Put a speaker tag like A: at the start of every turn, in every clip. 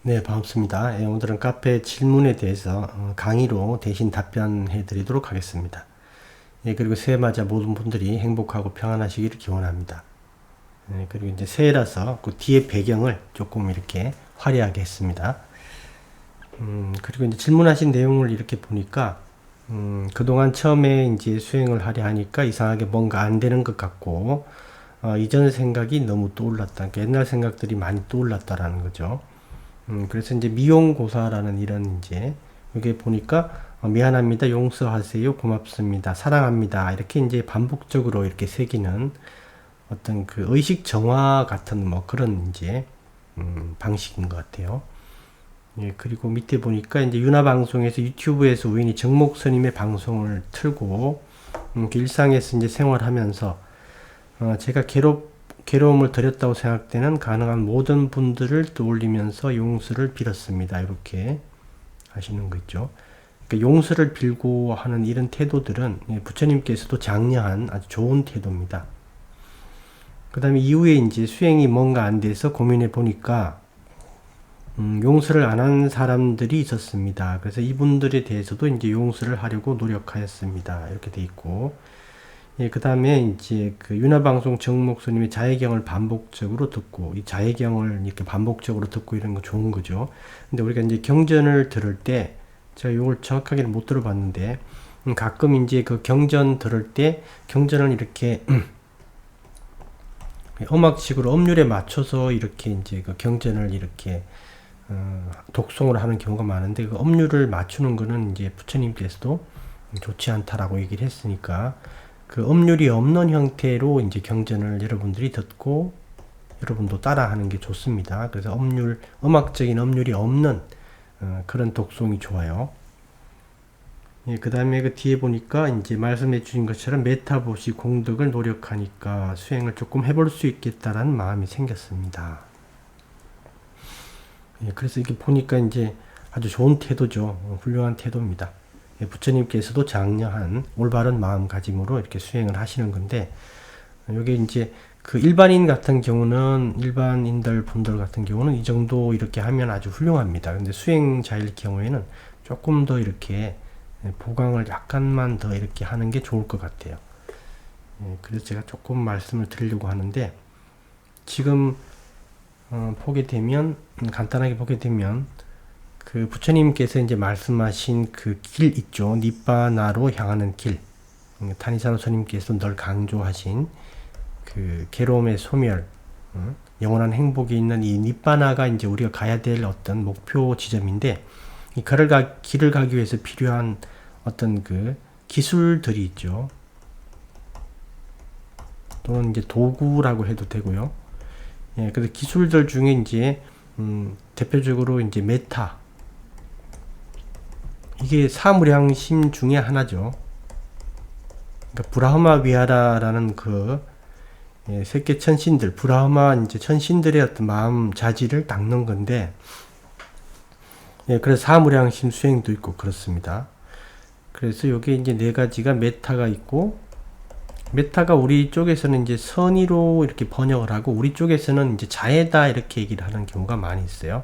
A: 네, 반갑습니다. 오늘은 카페 질문에 대해서 강의로 대신 답변해 드리도록 하겠습니다. 그리고 새해 맞아 모든 분들이 행복하고 평안하시기를 기원합니다. 그리고 이제 새해라서 그 뒤에 배경을 조금 이렇게 화려하게 했습니다. 그리고 이제 질문하신 내용을 이렇게 보니까, 그동안 처음에 이제 수행을 하려 하니까 이상하게 뭔가 안 되는 것 같고, 이전 생각이 너무 떠올랐다. 그러니까 옛날 생각들이 많이 떠올랐다라는 거죠. 그래서 이제 미용고사라는 이런 이제 여기 보니까 미안합니다, 용서하세요, 고맙습니다, 사랑합니다 이렇게 이제 반복적으로 이렇게 새기는 어떤 그 의식 정화 같은 뭐 그런 이제 방식인 것 같아요. 그리고 밑에 보니까 이제 유나 방송에서 유튜브에서 우연히 정목 스님의 방송을 틀고 그 일상에서 이제 생활하면서 제가 괴로움을 드렸다고 생각되는 가능한 모든 분들을 떠올리면서 용서를 빌었습니다. 이렇게 하시는 거 있죠. 그러니까 용서를 빌고 하는 이런 태도들은 부처님께서도 장려한 아주 좋은 태도입니다. 그 다음에 이후에 이제 수행이 뭔가 안 돼서 고민해 보니까 용서를 안 한 사람들이 있었습니다. 그래서 이분들에 대해서도 이제 용서를 하려고 노력하였습니다. 이렇게 돼 있고, 그 다음에 이제 그 윤화방송 정목스님의 자해경을 반복적으로 듣고, 이 자해경을 이렇게 반복적으로 듣고 이런 거 좋은 거죠. 근데 우리가 이제 경전을 들을 때, 제가 이걸 정확하게는 못 들어봤는데, 가끔 이제 그 경전 들을 때, 경전을 이렇게, 음악식으로 음률에 맞춰서 이렇게 이제 그 경전을 이렇게, 독송을 하는 경우가 많은데, 그 음률을 맞추는 거는 이제 부처님께서도 좋지 않다라고 얘기를 했으니까, 그 음률이 없는 형태로 이제 경전을 여러분들이 듣고 여러분도 따라하는 게 좋습니다. 그래서 음악적인 음률이 없는 그런 독송이 좋아요. 그 다음에 그 뒤에 보니까 이제 말씀해 주신 것처럼 메타보시 공덕을 노력하니까 수행을 조금 해볼 수 있겠다라는 마음이 생겼습니다. 그래서 이렇게 보니까 이제 아주 좋은 태도죠. 훌륭한 태도입니다. 부처님께서도 장려한 올바른 마음가짐으로 이렇게 수행을 하시는 건데, 요게 이제 그 일반인 같은 경우는, 일반인들 분들 같은 경우는 이 정도 이렇게 하면 아주 훌륭합니다. 근데 수행자일 경우에는 조금 더 이렇게 보강을 약간만 더 이렇게 하는 게 좋을 것 같아요. 그래서 제가 조금 말씀을 드리려고 하는데, 지금 보게 되면, 간단하게 보게 되면, 그 부처님께서 이제 말씀하신 그 길 있죠. 니바나로 향하는 길. 타니사로 스님께서 늘 강조하신 그 괴로움의 소멸, 영원한 행복이 있는 이 니바나가 이제 우리가 가야 될 어떤 목표 지점인데, 이 길을 가기 위해서 필요한 어떤 그 기술들이 있죠. 또는 이제 도구라고 해도 되고요. 그래서 기술들 중에 이제 대표적으로 이제 메타, 이게 사무량심 중에 하나죠. 그러니까 브라흐마 위하라라는 그 세계 천신들, 브라흐마 이제 천신들의 어떤 마음 자질을 닦는 건데, 그래서 사무량심 수행도 있고 그렇습니다. 그래서 여기 이제 네 가지가 메타가 있고, 메타가 우리 쪽에서는 이제 선의로 이렇게 번역을 하고, 우리 쪽에서는 이제 자애다 이렇게 얘기를 하는 경우가 많이 있어요.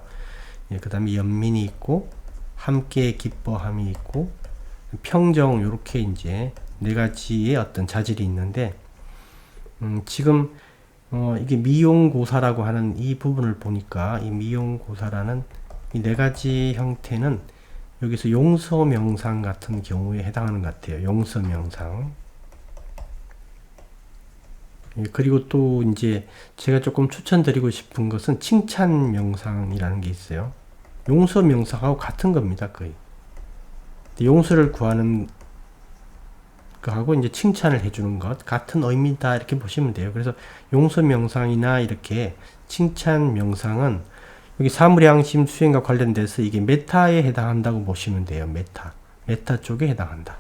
A: 그 다음에 연민이 있고, 함께 기뻐함이 있고, 평정, 요렇게 이제 네 가지의 어떤 자질이 있는데, 지금 이게 미용고사라고 하는 이 부분을 보니까, 이 미용고사라는 이 네 가지 형태는 여기서 용서명상 같은 경우에 해당하는 것 같아요. 용서명상. 그리고 또 이제 제가 조금 추천드리고 싶은 것은 칭찬명상이라는 게 있어요. 용서명상하고 같은 겁니다, 거의. 용서를 구하는 거하고 이제 칭찬을 해주는 것 같은 의미다 이렇게 보시면 돼요. 그래서 용서 명상이나 이렇게 칭찬 명상은 여기 사무량심 수행과 관련돼서 이게 메타에 해당한다고 보시면 돼요. 메타 쪽에 해당한다.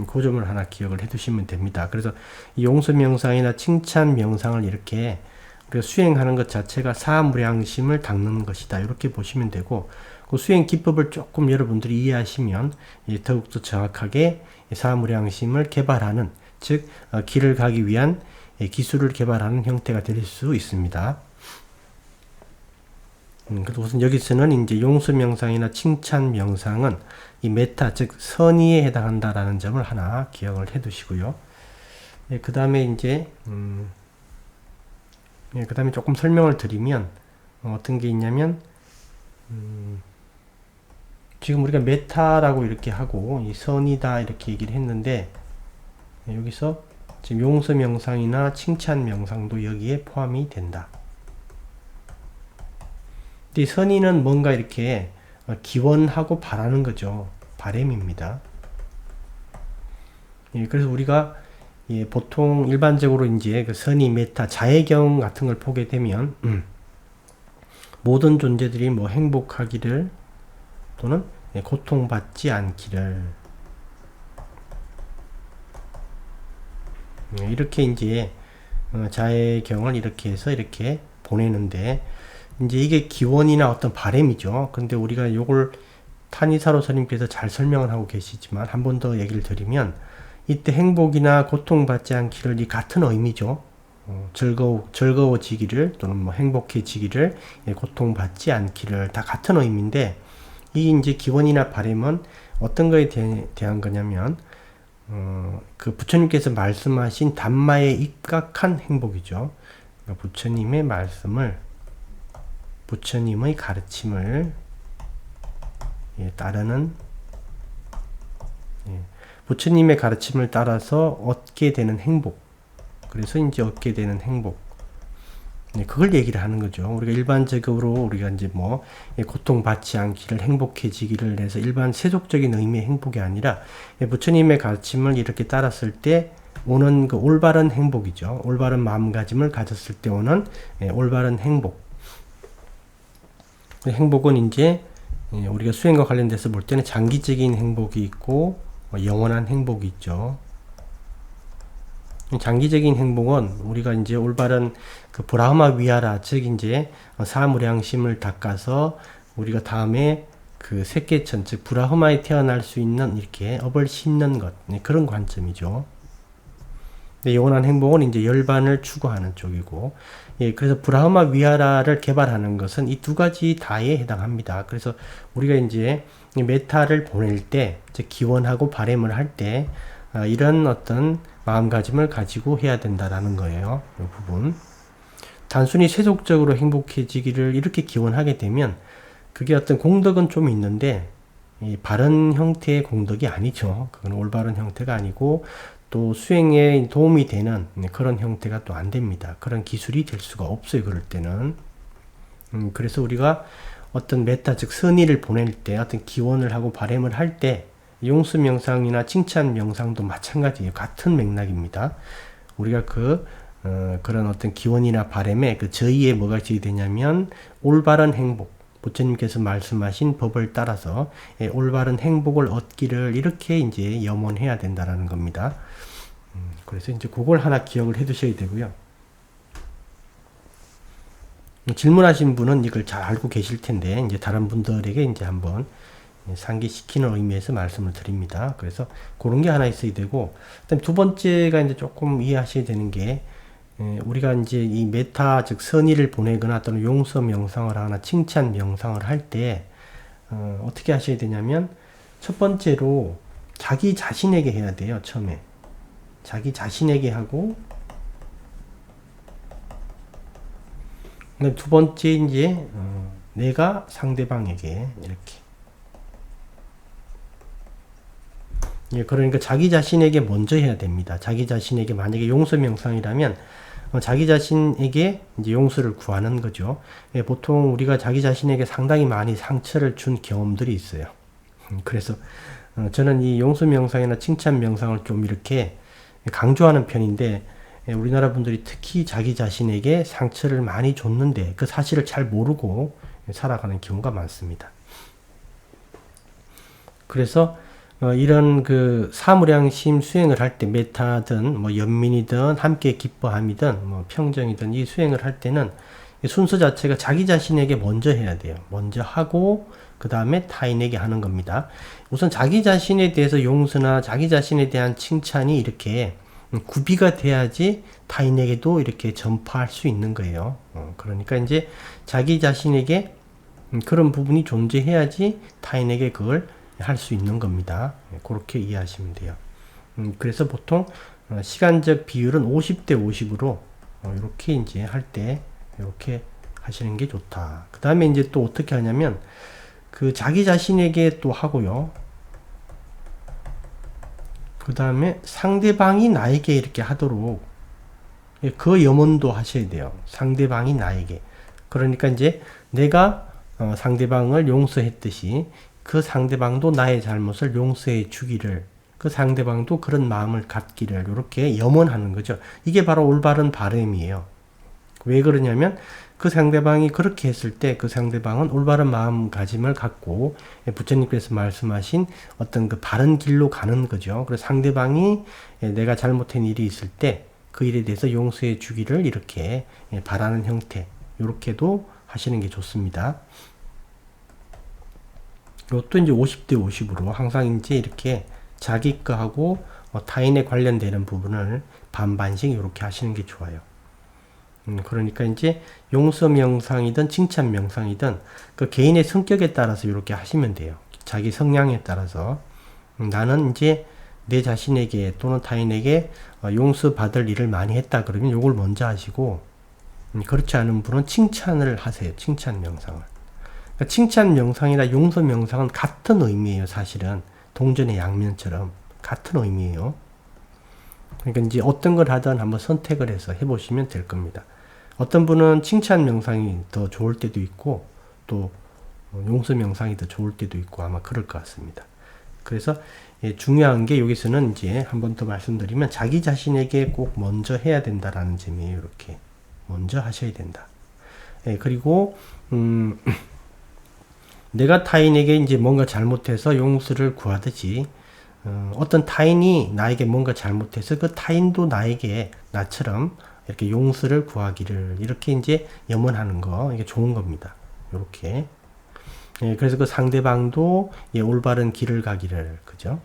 A: 그 점을 하나 기억을 해두시면 됩니다. 그래서 이 용서 명상이나 칭찬 명상을 이렇게 우리가 수행하는 것 자체가 사무량심을 닦는 것이다. 이렇게 보시면 되고, 그 수행 기법을 조금 여러분들이 이해하시면 더욱더 정확하게 사무량심을 개발하는, 즉 길을 가기 위한 기술을 개발하는 형태가 될 수 있습니다. 그래서 우선 여기서는 이제 용수 명상이나 칭찬 명상은 이 메타, 즉 선의에 해당한다라는 점을 하나 기억을 해 두시고요. 예, 그 다음에 이제, 그 다음에 조금 설명을 드리면, 어떤 게 있냐면, 지금 우리가 메타라고 이렇게 하고, 이 선이다 이렇게 얘기를 했는데, 여기서 지금 용서 명상이나 칭찬 명상도 여기에 포함이 된다. 근데 선의는 뭔가 이렇게 기원하고 바라는 거죠. 바램입니다. 예, 그래서 우리가 예, 보통 일반적으로 이제 그 선의, 메타, 자애경 같은 걸 보게 되면 모든 존재들이 뭐 행복하기를 또는 예, 고통받지 않기를 이렇게 이제 자애경을 이렇게 해서 이렇게 보내는데 이제 이게 기원이나 어떤 바램이죠. 근데 우리가 요걸 타니사로 스님께서 잘 설명을 하고 계시지만 한 번 더 얘기를 드리면 이때 행복이나 고통받지 않기를 이 같은 의미죠. 즐거워지기를 또는 뭐 행복해지기를 고통받지 않기를 다 같은 의미인데 이 이제 기원이나 바램은 어떤 거에 대한 거냐면 그 부처님께서 말씀하신 담마에 입각한 행복이죠. 그러니까 부처님의 말씀을 부처님의 가르침을 따르는 부처님의 가르침을 따라서 얻게 되는 행복. 그래서 이제 얻게 되는 행복. 그걸 얘기를 하는 거죠. 우리가 일반적으로 우리가 이제 뭐 고통받지 않기를 행복해지기를 해서 일반 세속적인 의미의 행복이 아니라 부처님의 가르침을 이렇게 따랐을 때 오는 그 올바른 행복이죠. 올바른 마음가짐을 가졌을 때 오는 올바른 행복. 행복은 이제 우리가 수행과 관련돼서 볼 때는 장기적인 행복이 있고 영원한 행복이 있죠. 장기적인 행복은 우리가 이제 올바른 그 브라흐마 위하라, 즉 이제 사무량심을 닦아서 우리가 다음에 그 색계천, 즉 브라흐마에 태어날 수 있는 이렇게 업을 심는 것, 그런 관점이죠. 영원한 행복은 이제 열반을 추구하는 쪽이고, 예, 그래서 브라흐마 위하라를 개발하는 것은 이 두 가지 다에 해당합니다. 그래서 우리가 이제 메타를 보낼 때, 즉 기원하고 바램을 할 때, 이런 어떤 마음가짐을 가지고 해야 된다라는 거예요. 이 부분. 단순히 세속적으로 행복해지기를 이렇게 기원하게 되면 그게 어떤 공덕은 좀 있는데 이 바른 형태의 공덕이 아니죠. 그건 올바른 형태가 아니고 또 수행에 도움이 되는 그런 형태가 또 안 됩니다. 그런 기술이 될 수가 없어요. 그럴 때는. 그래서 우리가 어떤 메타 즉 선의를 보낼 때 어떤 기원을 하고 바램을 할 때 용수 명상이나 칭찬 명상도 마찬가지예요. 같은 맥락입니다. 우리가 그런 어떤 기원이나 바램에 그 저희에 뭐가 저희되냐면 올바른 행복, 부처님께서 말씀하신 법을 따라서 올바른 행복을 얻기를 이렇게 이제 염원해야 된다라는 겁니다. 그래서 이제 그걸 하나 기억을 해 두셔야 되고요. 질문하신 분은 이걸 잘 알고 계실 텐데 이제 다른 분들에게 이제 한번 상기시키는 의미에서 말씀을 드립니다. 그래서 그런 게 하나 있어야 되고, 그다음 두 번째가 이제 조금 이해하셔야 되는 게, 우리가 이제 이 메타, 즉 선의를 보내거나 또는 용서 명상을 하거나 칭찬 명상을 할 때, 어떻게 하셔야 되냐면, 첫 번째로 자기 자신에게 해야 돼요, 처음에. 자기 자신에게 하고, 그다음 두 번째 이제, 내가 상대방에게 이렇게. 예, 그러니까 자기 자신에게 먼저 해야 됩니다. 자기 자신에게 만약에 용서 명상이라면 자기 자신에게 이제 용서를 구하는 거죠. 예, 보통 우리가 자기 자신에게 상당히 많이 상처를 준 경험들이 있어요. 그래서 저는 이 용서 명상이나 칭찬 명상을 좀 이렇게 강조하는 편인데 우리나라 분들이 특히 자기 자신에게 상처를 많이 줬는데 그 사실을 잘 모르고 살아가는 경우가 많습니다. 그래서 이런 그 사무량심 수행을 할 때 메타든 뭐 연민이든 함께 기뻐함이든 뭐 평정이든 이 수행을 할 때는 순서 자체가 자기 자신에게 먼저 해야 돼요. 먼저 하고 그 다음에 타인에게 하는 겁니다. 우선 자기 자신에 대해서 용서나 자기 자신에 대한 칭찬이 이렇게 구비가 돼야지 타인에게도 이렇게 전파할 수 있는 거예요. 그러니까 이제 자기 자신에게 그런 부분이 존재해야지 타인에게 그걸 할 수 있는 겁니다. 그렇게 이해하시면 돼요. 그래서 보통 시간적 비율은 50대 50으로 이렇게 이제 할 때 이렇게 하시는 게 좋다. 그 다음에 이제 또 어떻게 하냐면 그 자기 자신에게 또 하고요. 그 다음에 상대방이 나에게 이렇게 하도록 그 염원도 하셔야 돼요. 상대방이 나에게. 그러니까 이제 내가 상대방을 용서했듯이 그 상대방도 나의 잘못을 용서해 주기를, 그 상대방도 그런 마음을 갖기를 이렇게 염원하는 거죠. 이게 바로 올바른 바람이에요. 왜 그러냐면 그 상대방이 그렇게 했을 때 그 상대방은 올바른 마음가짐을 갖고 부처님께서 말씀하신 어떤 그 바른 길로 가는 거죠. 그래서 상대방이 내가 잘못한 일이 있을 때 그 일에 대해서 용서해 주기를 이렇게 바라는 형태, 이렇게도 하시는 게 좋습니다. 이것도 이제 50대 50으로 항상 이제 이렇게 자기 거하고 타인에 관련되는 부분을 반반씩 이렇게 하시는 게 좋아요. 그러니까 이제 용서 명상이든 칭찬 명상이든 그 개인의 성격에 따라서 이렇게 하시면 돼요. 자기 성향에 따라서 나는 이제 내 자신에게 또는 타인에게 용서받을 일을 많이 했다 그러면 요걸 먼저 하시고, 그렇지 않은 분은 칭찬을 하세요. 칭찬 명상을. 그러니까 칭찬 명상이나 용서 명상은 같은 의미예요. 사실은 동전의 양면처럼 같은 의미예요. 그러니까 이제 어떤 걸 하든 한번 선택을 해서 해보시면 될 겁니다. 어떤 분은 칭찬 명상이 더 좋을 때도 있고 또 용서 명상이 더 좋을 때도 있고 아마 그럴 것 같습니다. 그래서 중요한 게 여기서는 이제 한 번 더 말씀드리면 자기 자신에게 꼭 먼저 해야 된다라는 점이에요. 이렇게 먼저 하셔야 된다. 그리고 내가 타인에게 이제 뭔가 잘못해서 용서를 구하듯이 어떤 타인이 나에게 뭔가 잘못해서 그 타인도 나에게 나처럼 이렇게 용서를 구하기를 이렇게 이제 염원하는 거, 이게 좋은 겁니다. 이렇게. 그래서 그 상대방도 올바른 길을 가기를, 그죠?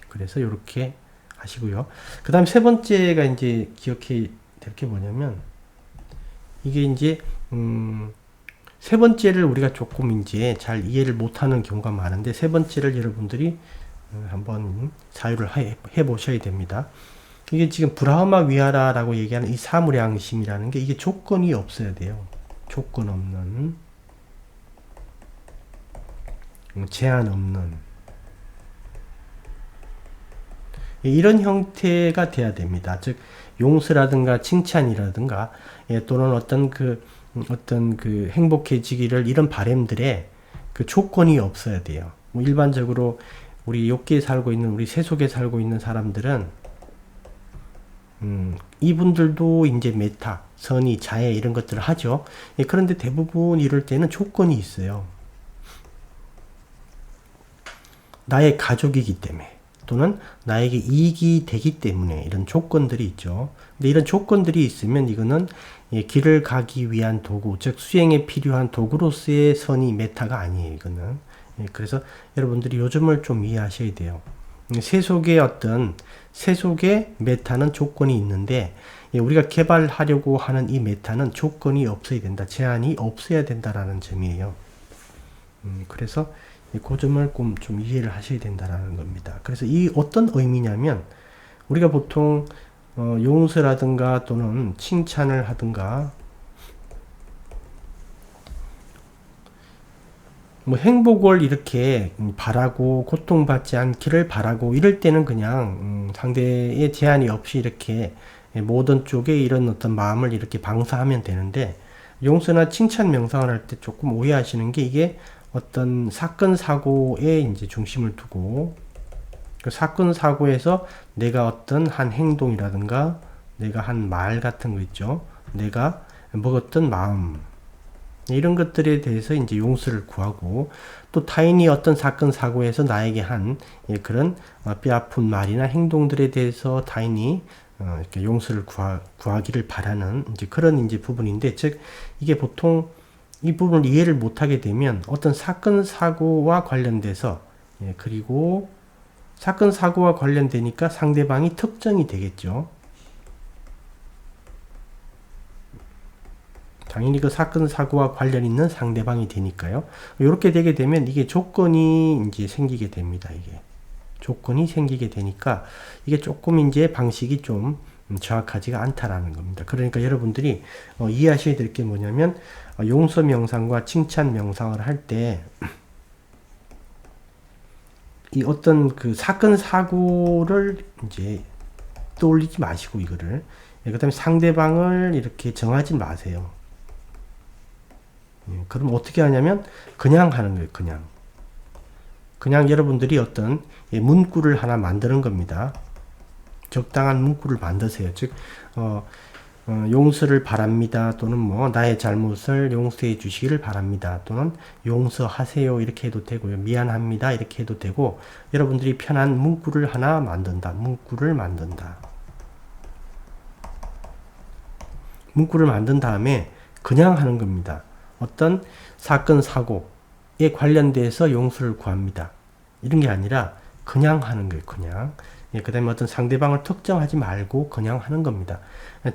A: 그래서 이렇게 하시고요. 그 다음 세 번째가 이제 기억해야 될 게 뭐냐면, 이게 이제, 세 번째를 우리가 조금 이제 잘 이해를 못하는 경우가 많은데, 세 번째를 여러분들이 한번 사유를 해보셔야 됩니다. 이게 지금 브라흐마 위하라라고 얘기하는 이 사무량심이라는 게 이게 조건이 없어야 돼요. 조건 없는, 제한 없는, 이런 형태가 돼야 됩니다. 즉 용서라든가 칭찬이라든가 또는 어떤 그 행복해지기를 이런 바람들에 그 조건이 없어야 돼요. 뭐 일반적으로 우리 욕계에 살고 있는, 우리 세속에 살고 있는 사람들은 이분들도 이제 메타, 선의, 자애 이런 것들을 하죠. 그런데 대부분 이럴 때는 조건이 있어요. 나의 가족이기 때문에 또는 나에게 이익이 되기 때문에 이런 조건들이 있죠. 근데 이런 조건들이 있으면 이거는 길을 가기 위한 도구, 즉 수행에 필요한 도구로서의 선의 메타가 아니에요. 이거는. 그래서 여러분들이 요즘을 좀 이해하셔야 돼요. 세속의 메타는 조건이 있는데 우리가 개발하려고 하는 이 메타는 조건이 없어야 된다. 제한이 없어야 된다라는 점이에요. 그래서 그 점을 좀 이해를 하셔야 된다는 겁니다. 그래서 이 어떤 의미냐면 우리가 보통 용서라든가 또는 칭찬을 하든가 뭐 행복을 이렇게 바라고 고통받지 않기를 바라고 이럴 때는 그냥 상대의 제한이 없이 이렇게 모든 쪽에 이런 어떤 마음을 이렇게 방사하면 되는데, 용서나 칭찬 명상을 할 때 조금 오해하시는 게 이게 어떤 사건 사고에 이제 중심을 두고 그 사건 사고에서 내가 어떤 한 행동이라든가 내가 한 말 같은 거 있죠. 내가 먹었던 마음 이런 것들에 대해서 이제 용서를 구하고, 또 타인이 어떤 사건 사고에서 나에게 한 그런 뼈아픈 말이나 행동들에 대해서 타인이 이렇게 용서를 구하기를 바라는 이제 그런 이제 부분인데, 즉 이게 보통 이 부분을 이해를 못하게 되면 어떤 사건 사고와 관련돼서 그리고 사건 사고와 관련되니까 상대방이 특정이 되겠죠. 당연히 그 사건 사고와 관련 있는 상대방이 되니까요. 이렇게 되게 되면 이게 조건이 이제 생기게 됩니다. 이게 조건이 생기게 되니까 이게 조금 이제 방식이 좀 정확하지가 않다라는 겁니다. 그러니까 여러분들이 이해하셔야 될 게 뭐냐면 용서 명상과 칭찬 명상을 할 때 이 어떤 그 사건 사고를 이제 떠올리지 마시고 이거를 그다음에 상대방을 이렇게 정하지 마세요. 그럼 어떻게 하냐면 그냥 하는 거예요. 그냥 여러분들이 어떤 문구를 하나 만드는 겁니다. 적당한 문구를 만드세요. 즉 용서를 바랍니다. 또는 뭐 나의 잘못을 용서해 주시기를 바랍니다. 또는 용서하세요. 이렇게 해도 되고요. 미안합니다. 이렇게 해도 되고 여러분들이 편한 문구를 하나 만든다. 문구를 만든 다음에 그냥 하는 겁니다. 어떤 사건 사고에 관련돼서 용서를 구합니다. 이런 게 아니라 그냥 하는 거예요. 그냥. 그 다음에 어떤 상대방을 특정하지 말고 그냥 하는 겁니다.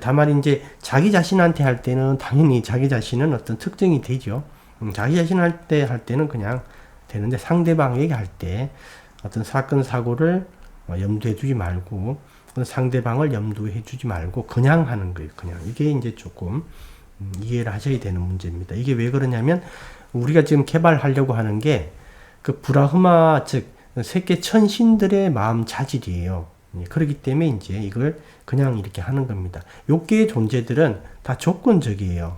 A: 다만 이제 자기 자신한테 할 때는 당연히 자기 자신은 어떤 특정이 되죠. 자기 자신 할 때는 그냥 되는데 상대방에게 할 때 어떤 사건 사고를 염두해 두지 말고 상대방을 염두해 주지 말고 그냥 하는 거예요. 그냥. 이게 이제 조금 이해를 하셔야 되는 문제입니다. 이게 왜 그러냐면 우리가 지금 개발하려고 하는 게 그 브라흐마 즉 세계 천신들의 마음 자질이에요. 그렇기 때문에 이제 이걸 그냥 이렇게 하는 겁니다. 욕계의 존재들은 다 조건적이에요.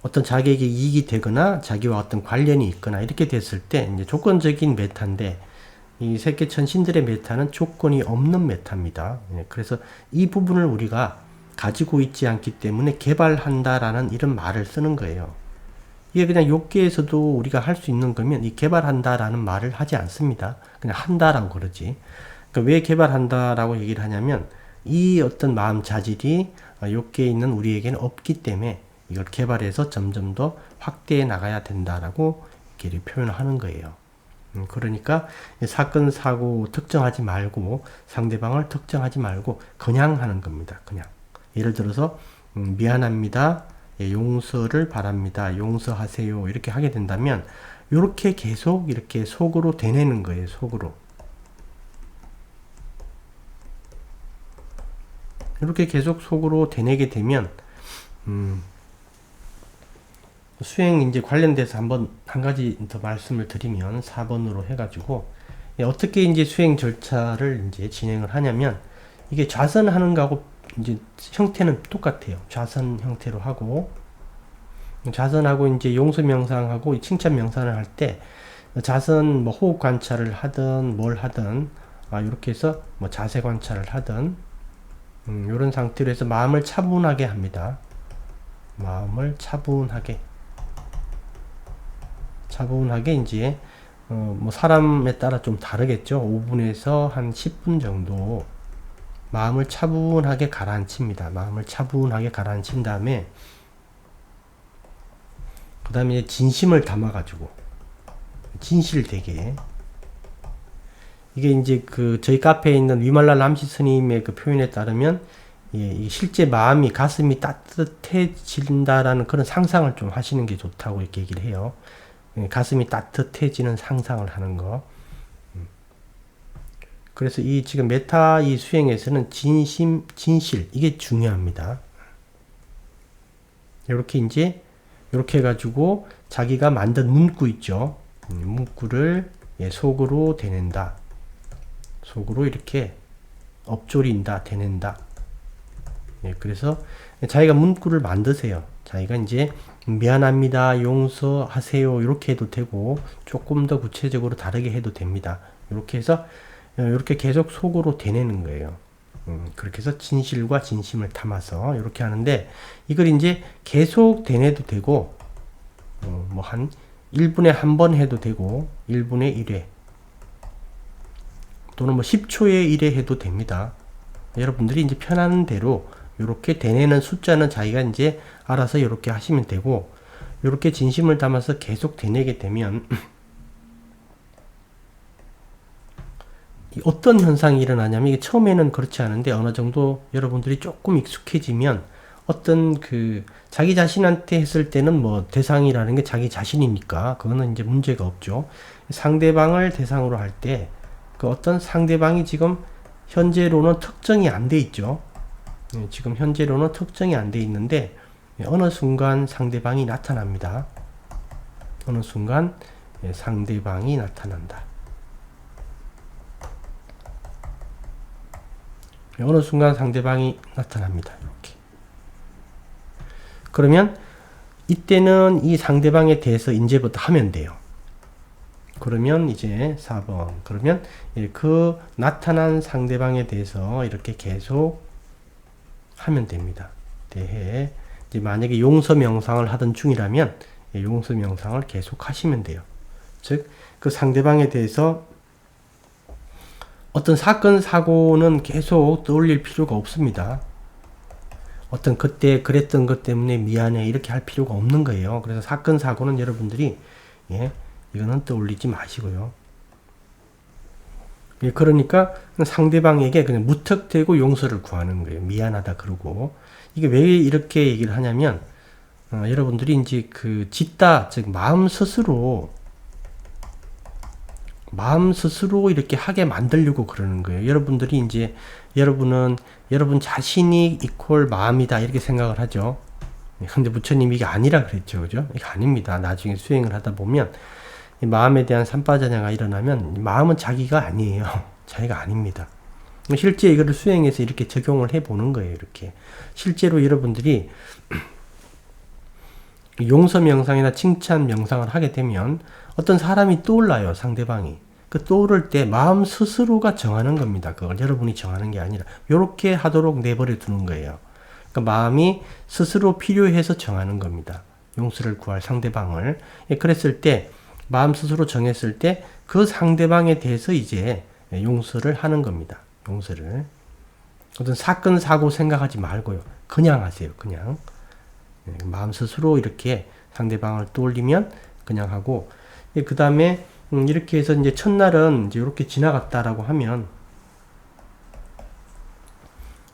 A: 어떤 자기에게 이익이 되거나 자기와 어떤 관련이 있거나 이렇게 됐을 때 이제 조건적인 메타인데 이 세계 천신들의 메타는 조건이 없는 메타입니다. 그래서 이 부분을 우리가 가지고 있지 않기 때문에 개발한다라는 이런 말을 쓰는 거예요. 이게 그냥 욕계에서도 우리가 할 수 있는 거면 이 개발한다라는 말을 하지 않습니다. 그냥 한다라고 그러지. 그러니까 왜 개발한다라고 얘기를 하냐면 이 어떤 마음 자질이 욕계에 있는 우리에게는 없기 때문에 이걸 개발해서 점점 더 확대해 나가야 된다라고 이렇게 표현을 하는 거예요. 그러니까 사건 사고 특정하지 말고 상대방을 특정하지 말고 그냥 하는 겁니다. 그냥. 예를 들어서 미안합니다. 용서를 바랍니다. 용서하세요. 이렇게 하게 된다면 이렇게 계속 이렇게 속으로 되뇌는 거예요. 속으로. 이렇게 계속 속으로 되뇌게 되면 수행 이제 관련돼서 한 가지 더 말씀을 드리면 4번으로 해가지고 어떻게 이제 수행 절차를 이제 진행을 하냐면 이게 좌선하는 거하고 이제 형태는 똑같아요. 좌선 형태로 하고 좌선하고 이제 용서 명상하고 칭찬 명상을 할 때 좌선 뭐 호흡 관찰을 하든 뭘 하든 이렇게 해서 뭐 자세 관찰을 하든 이런 상태로 해서 마음을 차분하게 합니다. 마음을 차분하게 이제 뭐 사람에 따라 좀 다르겠죠. 5분에서 한 10분 정도 마음을 차분하게 가라앉힙니다. 마음을 차분하게 가라앉힌 다음에 그 다음에 진심을 담아가지고 진실되게 이게 이제 그 저희 카페에 있는 위말라 람시 스님의 그 표현에 따르면 이 실제 마음이 가슴이 따뜻해진다라는 그런 상상을 좀 하시는 게 좋다고 이렇게 얘기를 해요. 가슴이 따뜻해지는 상상을 하는 거. 그래서 이 지금 메타 이 수행에서는 진심, 진실 이게 중요합니다. 이렇게 이제 이렇게 해가지고 자기가 만든 문구 있죠. 문구를 속으로 대낸다. 속으로 이렇게 엎조린다, 대낸다. 그래서 자기가 문구를 만드세요. 자기가 이제 미안합니다, 용서하세요 이렇게 해도 되고 조금 더 구체적으로 다르게 해도 됩니다. 이렇게 해서 이렇게 계속 속으로 대내는 거예요. 그렇게 해서 진실과 진심을 담아서 이렇게 하는데 이걸 이제 계속 대내도 되고 뭐 한 1분에 한 번 해도 되고 1분에 1회 또는 뭐 10초에 1회 해도 됩니다. 여러분들이 이제 편한 대로 이렇게 대내는 숫자는 자기가 이제 알아서 이렇게 하시면 되고 이렇게 진심을 담아서 계속 대내게 되면 어떤 현상이 일어나냐면 이게 처음에는 그렇지 않은데 어느 정도 여러분들이 조금 익숙해지면 어떤 그 자기 자신한테 했을 때는 뭐 대상이라는 게 자기 자신이니까 그거는 이제 문제가 없죠. 상대방을 대상으로 할 때 그 어떤 상대방이 지금 현재로는 특정이 안 돼 있죠. 지금 현재로는 특정이 안 돼 있는데 어느 순간 상대방이 나타납니다. 어느 순간 상대방이 나타난다. 어느 순간 상대방이 나타납니다. 이렇게. 그러면 이때는 이 상대방에 대해서 이제부터 하면 돼요. 그러면 이제 4번. 그러면 그 나타난 상대방에 대해서 이렇게 계속 하면 됩니다. 대해. 이제 만약에 용서 명상을 하던 중이라면 용서 명상을 계속 하시면 돼요. 즉, 그 상대방에 대해서 어떤 사건, 사고는 계속 떠올릴 필요가 없습니다. 어떤 그때 그랬던 것 때문에 미안해 이렇게 할 필요가 없는 거예요. 그래서 사건, 사고는 여러분들이 이거는 떠올리지 마시고요. 그러니까 상대방에게 그냥 무턱대고 용서를 구하는 거예요. 미안하다 그러고. 이게 왜 이렇게 얘기를 하냐면 여러분들이 이제 그 짓다, 즉 마음 스스로 이렇게 하게 만들려고 그러는 거예요. 여러분들이 이제 여러분 자신이 이퀄 마음이다 이렇게 생각을 하죠. 근데 부처님이 이게 아니라 그랬죠. 그죠? 이게 아닙니다. 나중에 수행을 하다 보면 이 마음에 대한 삼파자냐가 일어나면 마음은 자기가 아니에요. 자기가 아닙니다. 실제 이거를 수행해서 이렇게 적용을 해보는 거예요. 이렇게. 실제로 여러분들이 용서 명상이나 칭찬 명상을 하게 되면 어떤 사람이 떠올라요. 상대방이. 그 떠오를 때 마음 스스로가 정하는 겁니다. 그걸 여러분이 정하는 게 아니라 이렇게 하도록 내버려 두는 거예요. 그러니까 마음이 스스로 필요해서 정하는 겁니다. 용서를 구할 상대방을. 그랬을 때 마음 스스로 정했을 때 그 상대방에 대해서 이제 용서를 하는 겁니다. 용서를. 어떤 사건, 사고 생각하지 말고요. 그냥 하세요. 그냥. 마음 스스로 이렇게 상대방을 떠올리면 그냥 하고, 그 다음에 이렇게 해서 이제 첫날은 이제 이렇게 지나갔다라고 하면,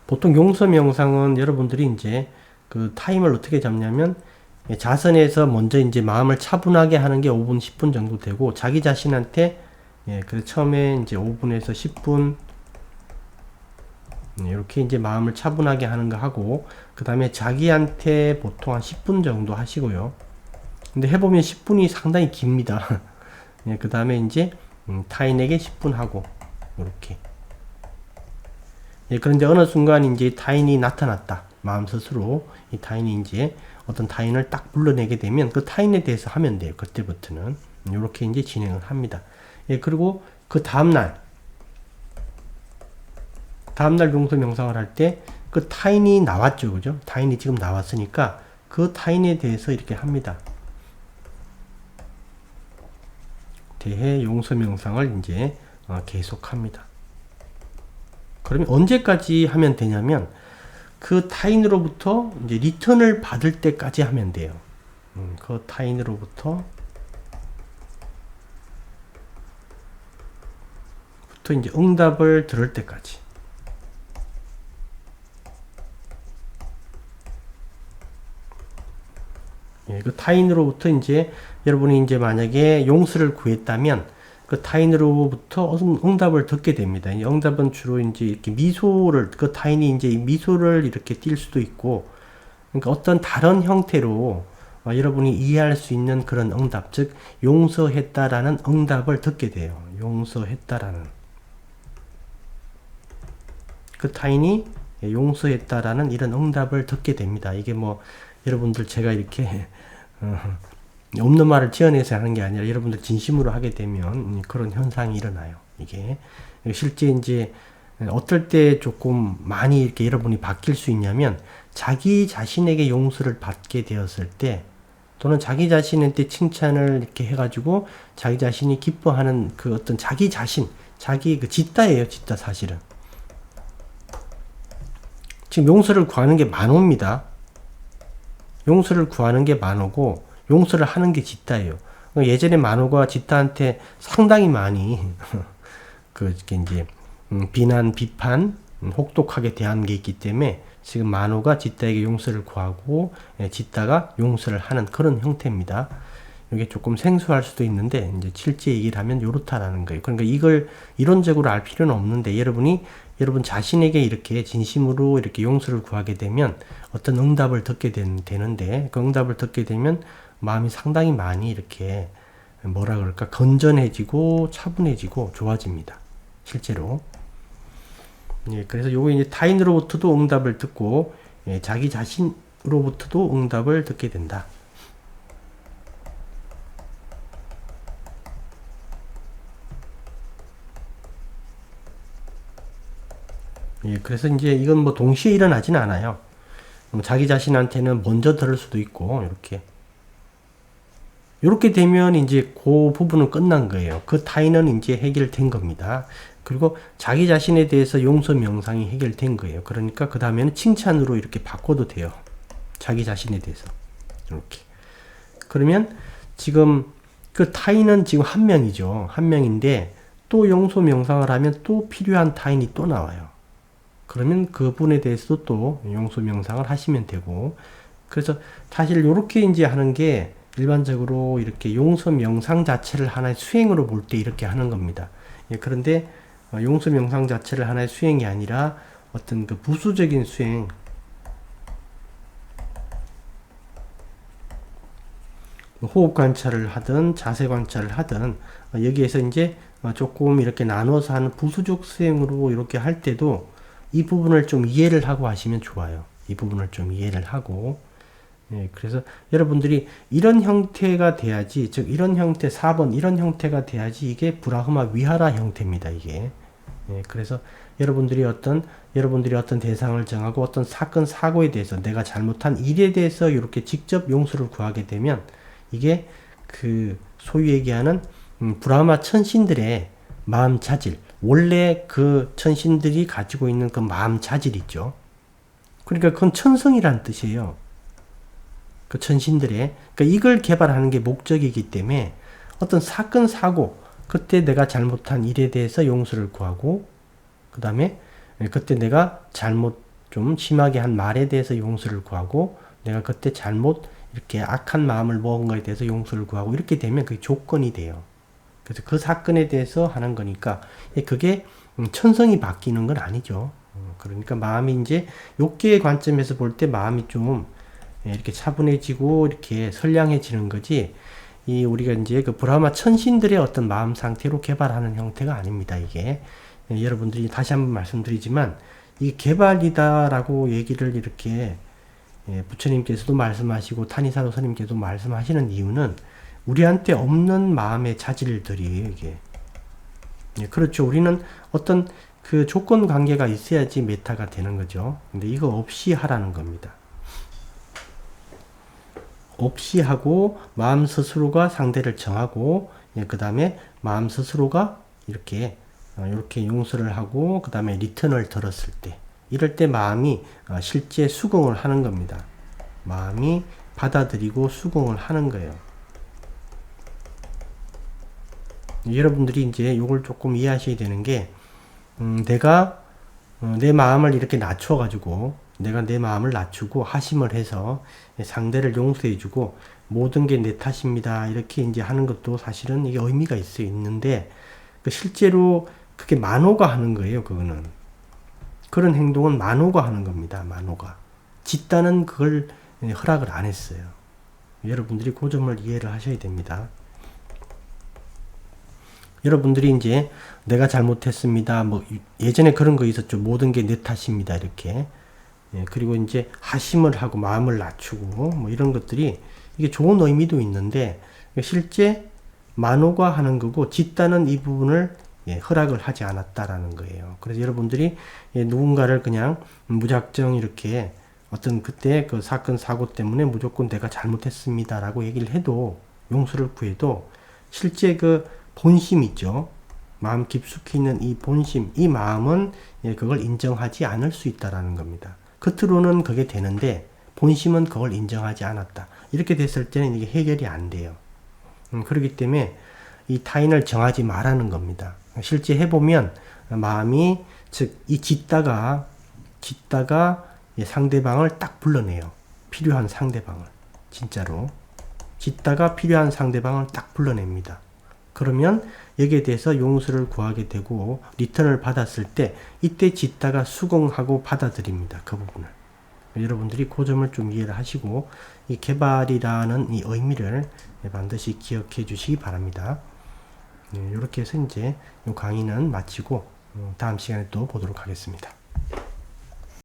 A: 보통 용서 명상은 여러분들이 이제 그 타임을 어떻게 잡냐면, 자선에서 먼저 이제 마음을 차분하게 하는 게 5분, 10분 정도 되고, 자기 자신한테, 그래서 처음에 이제 5분에서 10분, 이렇게 이제 마음을 차분하게 하는 거 하고, 그 다음에 자기한테 보통 한 10분 정도 하시고요. 근데 해보면 10분이 상당히 깁니다. 그 다음에 이제, 타인에게 10분 하고, 이렇게. 그런데 어느 순간 이제 타인이 나타났다. 마음 스스로. 이 타인이 이제 어떤 타인을 딱 불러내게 되면 그 타인에 대해서 하면 돼요. 그때부터는. 이렇게 이제 진행을 합니다. 그리고 그 다음날 용서 명상을 할 때 그 타인이 나왔죠. 그죠? 타인이 지금 나왔으니까 그 타인에 대해서 이렇게 합니다. 대해 용서 명상을 이제 계속 합니다. 그러면 언제까지 하면 되냐면 그 타인으로부터 이제 리턴을 받을 때까지 하면 돼요. 그 타인으로부터 이제 응답을 들을 때까지. 그 타인으로부터 이제 여러분이 이제 만약에 용서를 구했다면 그 타인으로부터 응답을 듣게 됩니다. 이 응답은 주로 이제 이렇게 미소를, 그 타인이 이제 미소를 이렇게 띌 수도 있고, 그러니까 어떤 다른 형태로 여러분이 이해할 수 있는 그런 응답, 즉, 용서했다라는 응답을 듣게 돼요. 용서했다라는. 그 타인이 용서했다라는 이런 응답을 듣게 됩니다. 이게 뭐, 여러분들 제가 이렇게, 없는 말을 지어내서 하는 게 아니라 여러분들 진심으로 하게 되면 그런 현상이 일어나요. 이게 실제 이제 어떨 때 조금 많이 이렇게 여러분이 바뀔 수 있냐면 자기 자신에게 용서를 받게 되었을 때 또는 자기 자신한테 칭찬을 이렇게 해가지고 자기 자신이 기뻐하는 그 어떤 자기 자신, 자기 그 짓다예요. 짓다 사실은. 지금 용서를 구하는 게 만호입니다. 용서를 구하는 게 만호고 용서를 하는 게 짓다예요. 예전에 만호가 짓다한테 상당히 많이 이제 비난, 비판, 혹독하게 대한 게 있기 때문에 지금 만호가 짓다에게 용서를 구하고 짓다가 용서를 하는 그런 형태입니다. 이게 조금 생소할 수도 있는데 이제 실제 얘기를 하면 요렇다라는 거예요. 그러니까 이걸 이론적으로 알 필요는 없는데 여러분 자신에게 이렇게 진심으로 이렇게 용서를 구하게 되면 어떤 응답을 듣게 되는데 그 응답을 듣게 되면 마음이 상당히 많이 이렇게 뭐라 그럴까 건전해지고 차분해지고 좋아집니다. 실제로. 예, 그래서 요거 이제 타인으로부터도 응답을 듣고 자기 자신으로부터도 응답을 듣게 된다. 예, 그래서 이제 이건 뭐 동시에 일어나지는 않아요. 자기 자신한테는 먼저 들을 수도 있고, 이렇게 되면 이제 그 부분은 끝난 거예요. 그 타인은 이제 해결된 겁니다. 그리고 자기 자신에 대해서 용서 명상이 해결된 거예요. 그러니까 그 다음에는 칭찬으로 이렇게 바꿔도 돼요. 자기 자신에 대해서. 이렇게. 그러면 지금 그 타인은 지금 한 명이죠. 한 명인데 또 용서 명상을 하면 또 필요한 타인이 또 나와요. 그러면 그분에 대해서도 또 용서 명상을 하시면 되고, 그래서 사실 이렇게 이제 하는 게 일반적으로 이렇게 용서 명상 자체를 하나의 수행으로 볼 때 이렇게 하는 겁니다. 예, 그런데 용서 명상 자체를 하나의 수행이 아니라 어떤 그 부수적인 수행, 호흡 관찰을 하든 자세 관찰을 하든 여기에서 이제 조금 이렇게 나눠서 하는 부수적 수행으로 이렇게 할 때도 이 부분을 좀 이해를 하고 하시면 좋아요. 이 부분을 좀 이해를 하고, 예, 그래서 여러분들이 이런 형태가 돼야지, 즉 이런 형태 4번 이런 형태가 돼야지 이게 브라흐마 위하라 형태입니다. 이게. 예, 그래서 여러분들이 어떤 대상을 정하고 어떤 사건 사고에 대해서 내가 잘못한 일에 대해서 이렇게 직접 용서를 구하게 되면 이게 그 소위 얘기하는 브라흐마 천신들의 마음 자질, 원래 그 천신들이 가지고 있는 그 마음 자질 있죠. 그러니까 그건 천성이라는 뜻이에요. 그 천신들의. 그러니까 이걸 개발하는 게 목적이기 때문에 어떤 사건, 사고, 그때 내가 잘못한 일에 대해서 용서를 구하고, 그 다음에 그때 내가 잘못 좀 심하게 한 말에 대해서 용서를 구하고, 내가 그때 잘못 이렇게 악한 마음을 먹은 거에 대해서 용서를 구하고, 이렇게 되면 그게 조건이 돼요. 그래서 그 사건에 대해서 하는 거니까 그게 천성이 바뀌는 건 아니죠. 그러니까 마음이 이제 욕계의 관점에서 볼 때 마음이 좀 이렇게 차분해지고 이렇게 선량해지는 거지, 이 우리가 이제 그 브라흐마 천신들의 어떤 마음 상태로 개발하는 형태가 아닙니다. 이게 여러분들이 다시 한번 말씀드리지만 이게 개발이다라고 얘기를 이렇게 부처님께서도 말씀하시고 타니사도 스님께도 말씀하시는 이유는 우리한테 없는 마음의 자질들이에요, 이게. 예, 그렇죠. 우리는 어떤 그 조건 관계가 있어야지 메타가 되는 거죠. 근데 이거 없이 하라는 겁니다. 없이 하고 마음 스스로가 상대를 정하고, 예, 그 다음에 마음 스스로가 이렇게 용서를 하고 그 다음에 리턴을 들었을 때, 이럴 때 마음이 실제 수긍을 하는 겁니다. 마음이 받아들이고 수긍을 하는 거예요. 여러분들이 이제 요걸 조금 이해하셔야 되는 게, 내가 내 마음을 이렇게 낮춰가지고, 내가 내 마음을 낮추고 하심을 해서 상대를 용서해주고 모든 게 내 탓입니다, 이렇게 이제 하는 것도 사실은 이게 의미가 있는데, 실제로 그게 만호가 하는 거예요. 그거는 그런 행동은 만호가 하는 겁니다. 만호가. 짓다는 그걸 허락을 안 했어요. 여러분들이 그 점을 이해를 하셔야 됩니다. 여러분들이 이제 내가 잘못했습니다. 뭐 예전에 그런 거 있었죠. 모든 게 내 탓입니다. 이렇게. 예, 그리고 이제 하심을 하고 마음을 낮추고 뭐 이런 것들이 이게 좋은 의미도 있는데 실제 만호가 하는 거고 짓다는 이 부분을 허락을 하지 않았다라는 거예요. 그래서 여러분들이 누군가를 그냥 무작정 이렇게 어떤 그때 그 사건 사고 때문에 무조건 내가 잘못했습니다라고 얘기를 해도, 용서를 구해도 실제 그 본심 있죠. 마음 깊숙이 있는 이 본심, 이 마음은 그걸 인정하지 않을 수 있다라는 겁니다. 겉으로는 그게 되는데 본심은 그걸 인정하지 않았다. 이렇게 됐을 때는 이게 해결이 안 돼요. 그렇기 때문에 이 타인을 정하지 말라는 겁니다. 실제 해보면 마음이, 즉 이 짓다가 상대방을 딱 불러내요. 필요한 상대방을. 진짜로. 짓다가 필요한 상대방을 딱 불러냅니다. 그러면 여기에 대해서 용서를 구하게 되고 리턴을 받았을 때 이때 짓다가 수긍하고 받아들입니다. 그 부분을. 여러분들이 그 점을 좀 이해를 하시고 이 개발이라는 이 의미를 반드시 기억해 주시기 바랍니다. 이렇게 해서 이제 이 강의는 마치고 다음 시간에 또 보도록 하겠습니다.